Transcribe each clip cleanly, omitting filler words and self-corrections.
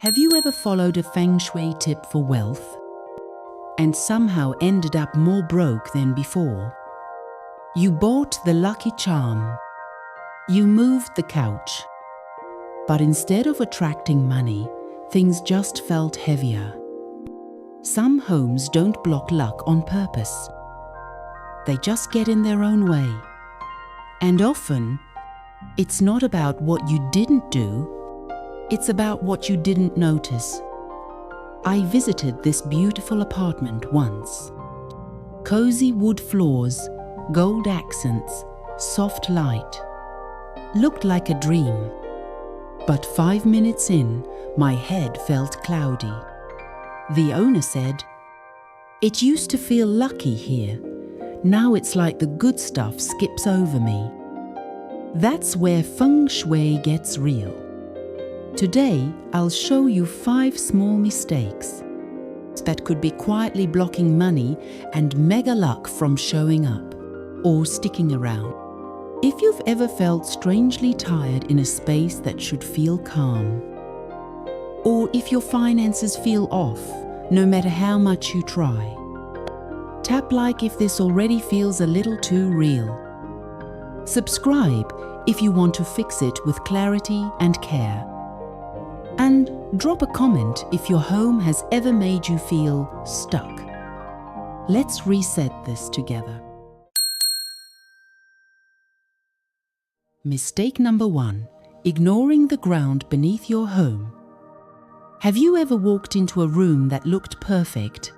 Have you ever followed a Feng Shui tip for wealth and somehow ended up more broke than before? You bought the lucky charm. You moved the couch. But instead of attracting money, things just felt heavier. Some homes don't block luck on purpose. They just get in their own way. And often, it's not about what you didn't do, it's about what you didn't notice. I visited this beautiful apartment once. Cozy wood floors, gold accents, soft light. Looked like a dream. But 5 minutes in, my head felt cloudy. The owner said, "It used to feel lucky here. Now it's like the good stuff skips over me." That's where Feng Shui gets real. Today, I'll show you 5 small mistakes that could be quietly blocking money and mega luck from showing up or sticking around. If you've ever felt strangely tired in a space that should feel calm, or if your finances feel off, no matter how much you try, tap like if this already feels a little too real. Subscribe if you want to fix it with clarity and care. And drop a comment if your home has ever made you feel stuck. Let's reset this together. Mistake number 1, ignoring the ground beneath your home. Have you ever walked into a room that looked perfect,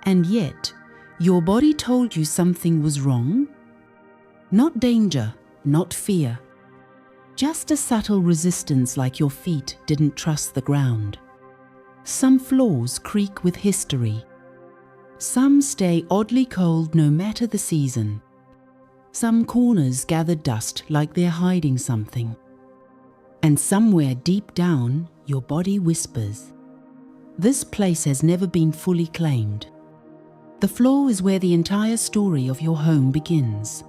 and yet your body told you something was wrong? Not danger, not fear. Just a subtle resistance, like your feet didn't trust the ground. Some floors creak with history. Some stay oddly cold no matter the season. Some corners gather dust like they're hiding something. And somewhere deep down, your body whispers, "This place has never been fully claimed." The floor is where the entire story of your home begins.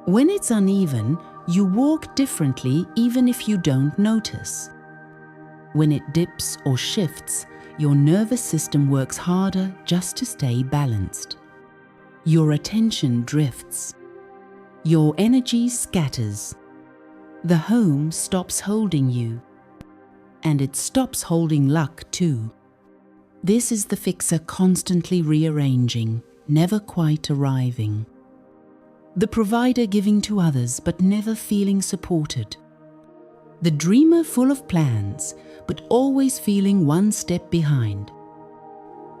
When it's uneven, you walk differently even if you don't notice. When it dips or shifts, your nervous system works harder just to stay balanced. Your attention drifts. Your energy scatters. The home stops holding you. And it stops holding luck too. This is the fixer constantly rearranging, never quite arriving. The provider giving to others but never feeling supported. The dreamer full of plans but always feeling one step behind.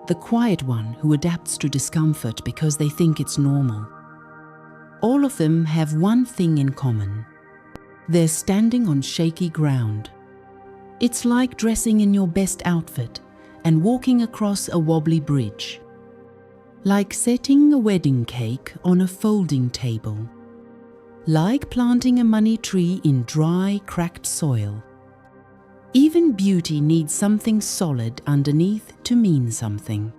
The quiet one who adapts to discomfort because they think it's normal. All of them have one thing in common. They're standing on shaky ground. It's like dressing in your best outfit and walking across a wobbly bridge. Like setting a wedding cake on a folding table. Like planting a money tree in dry, cracked soil. Even beauty needs something solid underneath to mean something.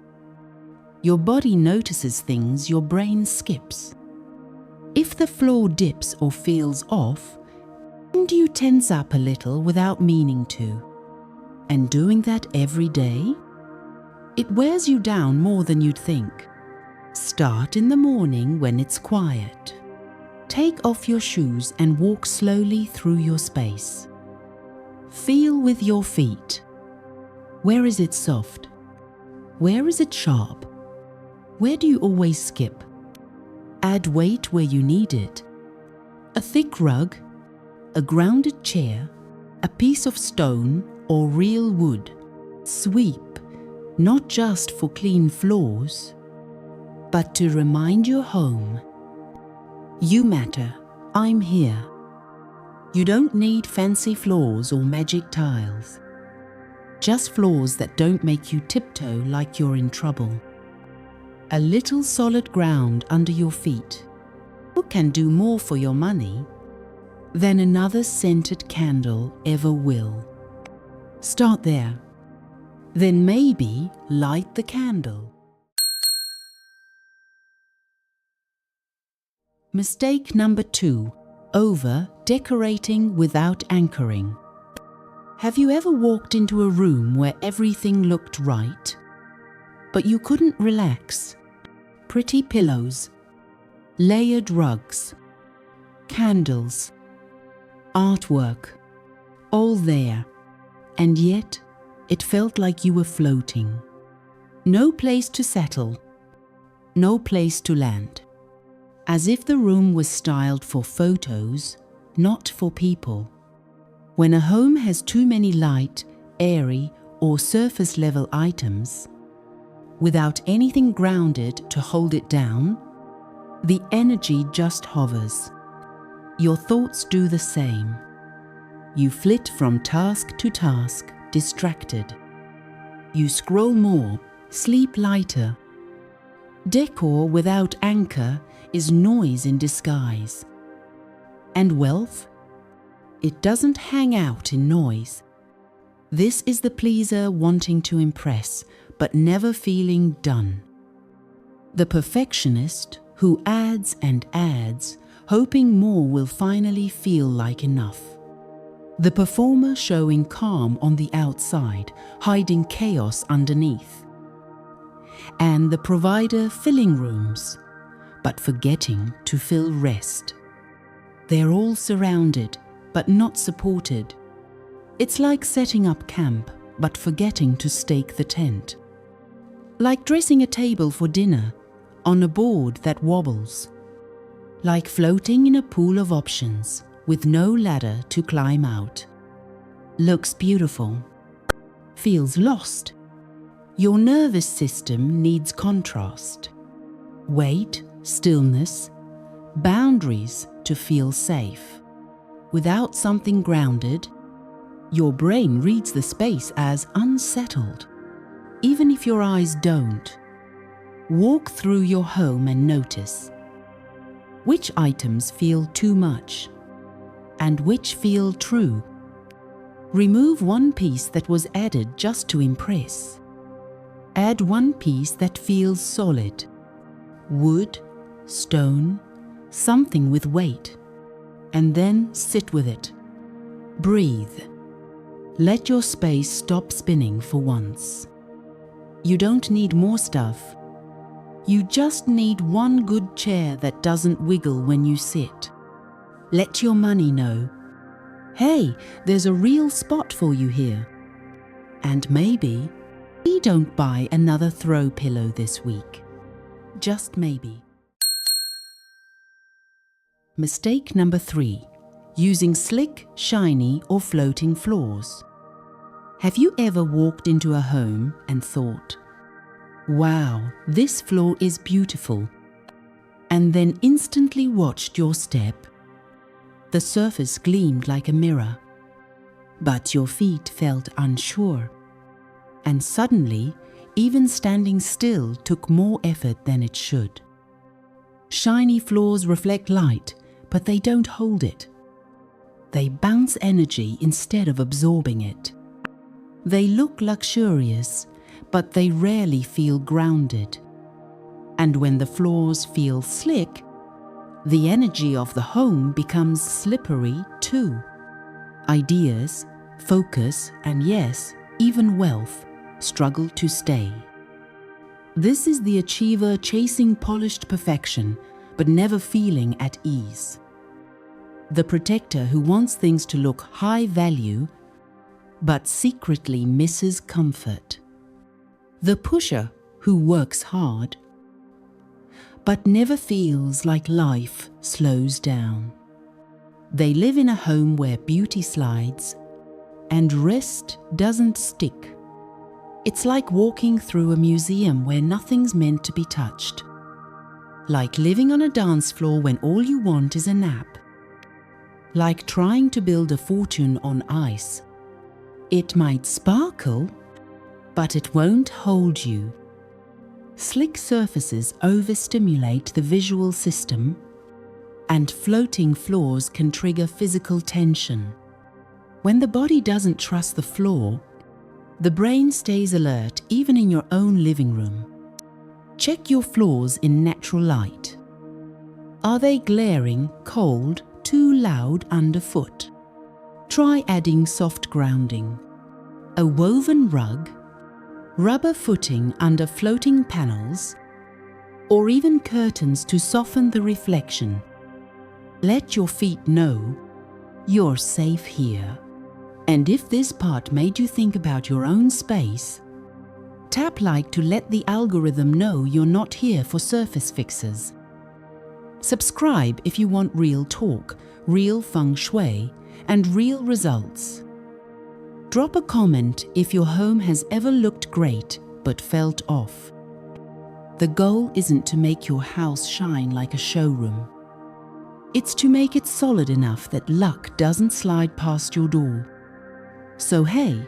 Your body notices things your brain skips. If the floor dips or feels off, do you tense up a little without meaning to? And doing that every day? It wears you down more than you'd think. Start in the morning when it's quiet. Take off your shoes and walk slowly through your space. Feel with your feet. Where is it soft? Where is it sharp? Where do you always skip? Add weight where you need it. A thick rug, a grounded chair, a piece of stone or real wood. Sweep, not just for clean floors, but to remind your home, you matter, I'm here. You don't need fancy floors or magic tiles. Just floors that don't make you tiptoe like you're in trouble. A little solid ground under your feet can do more for your money than another scented candle ever will. Start there, then maybe light the candle. Mistake number 2, over-decorating without anchoring. Have you ever walked into a room where everything looked right, but you couldn't relax? Pretty pillows, layered rugs, candles, artwork, all there, and yet it felt like you were floating. No place to settle, no place to land. As if the room was styled for photos, not for people. When a home has too many light, airy, or surface-level items, without anything grounded to hold it down, the energy just hovers. Your thoughts do the same. You flit from task to task, distracted. You scroll more, sleep lighter. Decor without anchor is noise in disguise. And wealth? It doesn't hang out in noise. This is the pleaser wanting to impress, but never feeling done. The perfectionist who adds and adds, hoping more will finally feel like enough. The performer showing calm on the outside, hiding chaos underneath. And the provider filling rooms, but forgetting to fill rest. They're all surrounded, but not supported. It's like setting up camp, but forgetting to stake the tent. Like dressing a table for dinner on a board that wobbles. Like floating in a pool of options with no ladder to climb out. Looks beautiful. Feels lost. Your nervous system needs contrast. Weight, stillness, boundaries to feel safe. Without something grounded, your brain reads the space as unsettled, even if your eyes don't. Walk through your home and notice which items feel too much and which feel true. Remove one piece that was added just to impress. Add one piece that feels solid. Wood, stone, something with weight. And then sit with it. Breathe. Let your space stop spinning for once. You don't need more stuff. You just need one good chair that doesn't wiggle when you sit. Let your money know, hey, there's a real spot for you here. And maybe, don't buy another throw pillow this week. Just maybe. Mistake number 3. Using slick, shiny, or floating floors. Have you ever walked into a home and thought, wow, this floor is beautiful, and then instantly watched your step? The surface gleamed like a mirror, but your feet felt unsure, and suddenly, even standing still took more effort than it should. Shiny floors reflect light, but they don't hold it. They bounce energy instead of absorbing it. They look luxurious, but they rarely feel grounded. And when the floors feel slick, the energy of the home becomes slippery too. Ideas, focus, and yes, even wealth struggle to stay. This is the achiever chasing polished perfection, but never feeling at ease. The protector who wants things to look high value, but secretly misses comfort. The pusher who works hard, but never feels like life slows down. They live in a home where beauty slides and rest doesn't stick. It's like walking through a museum where nothing's meant to be touched. Like living on a dance floor when all you want is a nap. Like trying to build a fortune on ice. It might sparkle, but it won't hold you. Slick surfaces overstimulate the visual system, and floating floors can trigger physical tension. When the body doesn't trust the floor, the brain stays alert even in your own living room. Check your floors in natural light. Are they glaring, cold, too loud underfoot? Try adding soft grounding, a woven rug, rubber footing under floating panels, or even curtains to soften the reflection. Let your feet know you're safe here. And if this part made you think about your own space, tap like to let the algorithm know you're not here for surface fixes. Subscribe if you want real talk, real Feng Shui, and real results. Drop a comment if your home has ever looked great but felt off. The goal isn't to make your house shine like a showroom. It's to make it solid enough that luck doesn't slide past your door. So hey,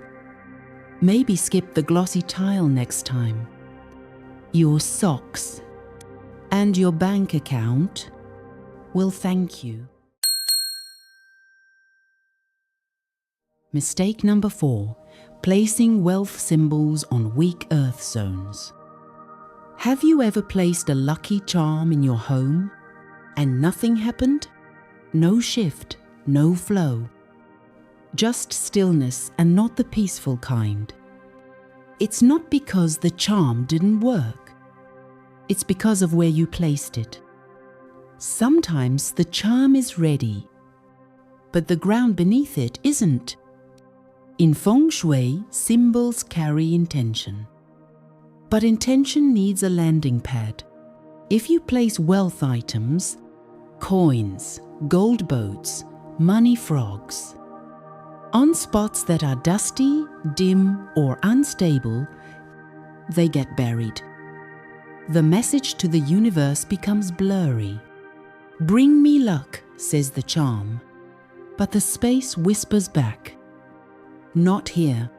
maybe skip the glossy tile next time. Your socks and your bank account will thank you. Mistake number 4, placing wealth symbols on weak earth zones. Have you ever placed a lucky charm in your home and nothing happened? No shift, no flow. Just stillness, and not the peaceful kind. It's not because the charm didn't work. It's because of where you placed it. Sometimes the charm is ready, but the ground beneath it isn't. In Feng Shui, symbols carry intention. But intention needs a landing pad. If you place wealth items, coins, gold boats, money frogs, on spots that are dusty, dim, or unstable, they get buried. The message to the universe becomes blurry. Bring me luck, says the charm, but the space whispers back, not here.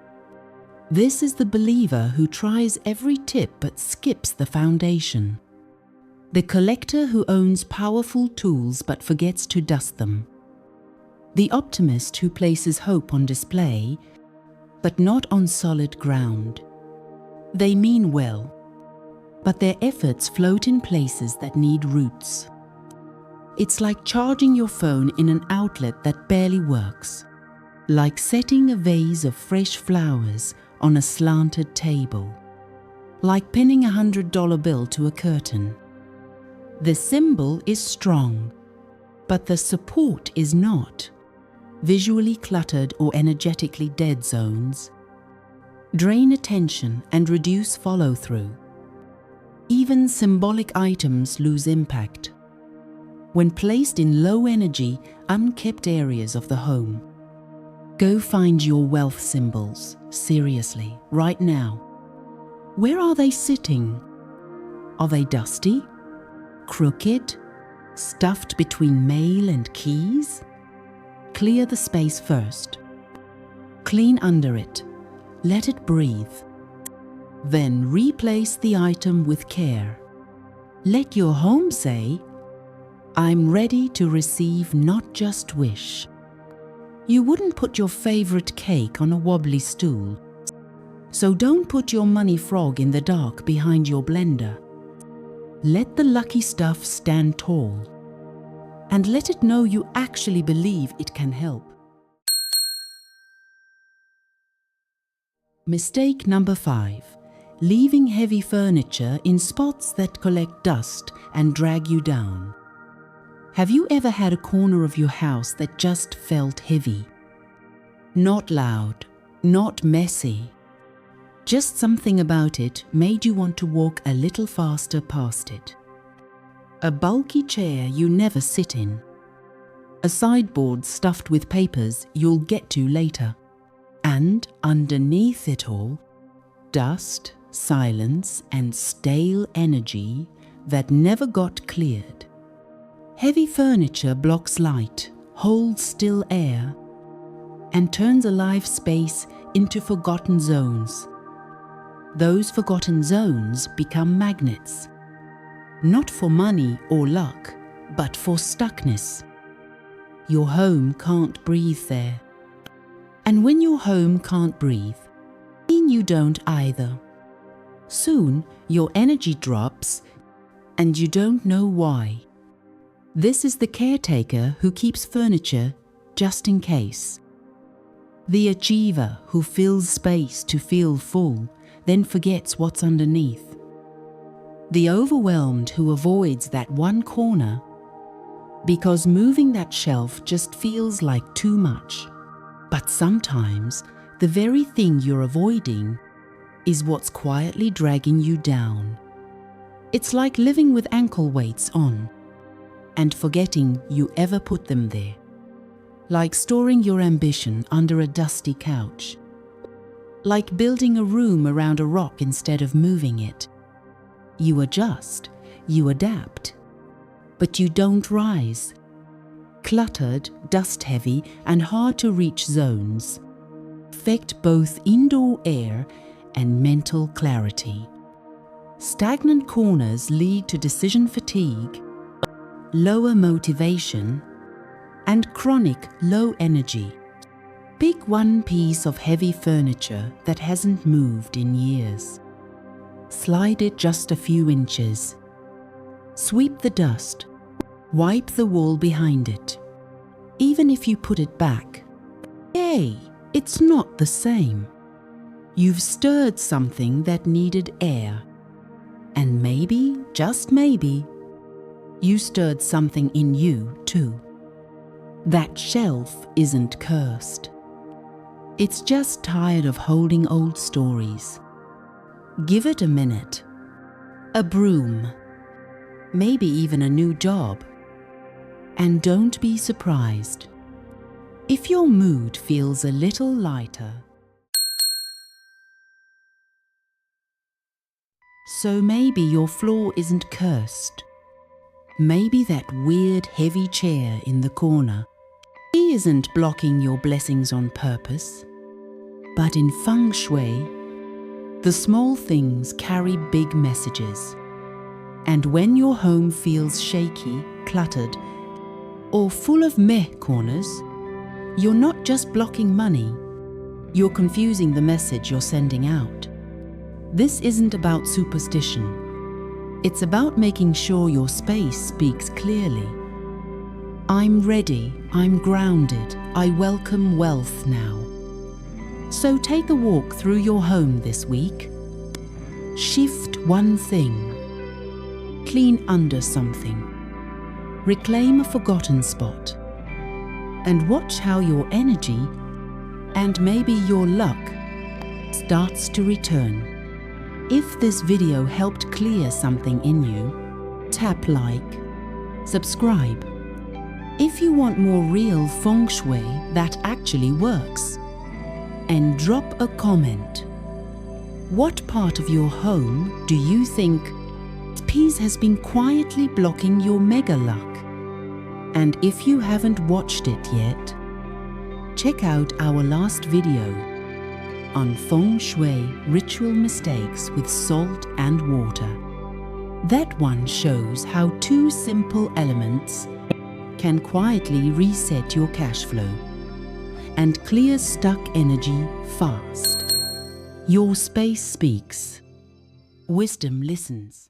This is the believer who tries every tip but skips the foundation. The collector who owns powerful tools but forgets to dust them. The optimist who places hope on display, but not on solid ground. They mean well, but their efforts float in places that need roots. It's like charging your phone in an outlet that barely works. Like setting a vase of fresh flowers on a slanted table. Like pinning a $100 bill to a curtain. The symbol is strong, but the support is not. Visually cluttered or energetically dead zones drain attention and reduce follow-through. Even symbolic items lose impact when placed in low-energy, unkept areas of the home. Go find your wealth symbols, seriously, right now. Where are they sitting? Are they dusty? Crooked? Stuffed between mail and keys? Clear the space first. Clean under it. Let it breathe. Then replace the item with care. Let your home say, I'm ready to receive, not just wish. You wouldn't put your favorite cake on a wobbly stool. So don't put your money frog in the dark behind your blender. Let the lucky stuff stand tall. And let it know you actually believe it can help. Mistake number 5. Leaving heavy furniture in spots that collect dust and drag you down. Have you ever had a corner of your house that just felt heavy? Not loud, not messy. Just something about it made you want to walk a little faster past it. A bulky chair you never sit in. A sideboard stuffed with papers you'll get to later. And underneath it all, dust, silence, and stale energy that never got cleared. Heavy furniture blocks light, holds still air, and turns a life space into forgotten zones. Those forgotten zones become magnets, not for money or luck, but for stuckness. Your home can't breathe there. And when your home can't breathe, you don't either. Soon, your energy drops, and you don't know why. This is the caretaker who keeps furniture just in case. The achiever who fills space to feel full, then forgets what's underneath. The overwhelmed who avoids that one corner because moving that shelf just feels like too much. But sometimes the very thing you're avoiding is what's quietly dragging you down. It's like living with ankle weights on and forgetting you ever put them there. Like storing your ambition under a dusty couch. Like building a room around a rock instead of moving it. You adjust, you adapt, but you don't rise. Cluttered, dust-heavy, and hard-to-reach zones affect both indoor air and mental clarity. Stagnant corners lead to decision fatigue, lower motivation, and chronic low energy. Pick one piece of heavy furniture that hasn't moved in years. Slide it just a few inches. Sweep the dust. Wipe the wall behind it. Even if you put it back, hey, it's not the same. You've stirred something that needed air. And maybe, just maybe, you stirred something in you too. That shelf isn't cursed. It's just tired of holding old stories. Give it a minute. A broom. Maybe even a new job. And don't be surprised if your mood feels a little lighter. So maybe your floor isn't cursed. Maybe that weird heavy chair in the corner isn't blocking your blessings on purpose. But in Feng Shui, the small things carry big messages. And when your home feels shaky, cluttered, or full of meh corners, you're not just blocking money, you're confusing the message you're sending out. This isn't about superstition. It's about making sure your space speaks clearly. I'm ready, I'm grounded, I welcome wealth now. So take a walk through your home this week. Shift one thing. Clean under something. Reclaim a forgotten spot. And watch how your energy, and maybe your luck, starts to return. If this video helped clear something in you, tap like, subscribe. If you want more real Feng Shui that actually works, and drop a comment. What part of your home do you think peace has been quietly blocking your mega luck? And if you haven't watched it yet, check out our last video on Feng Shui ritual mistakes with salt and water. That one shows how two simple elements can quietly reset your cash flow and clear stuck energy fast. Your space speaks. Wisdom listens.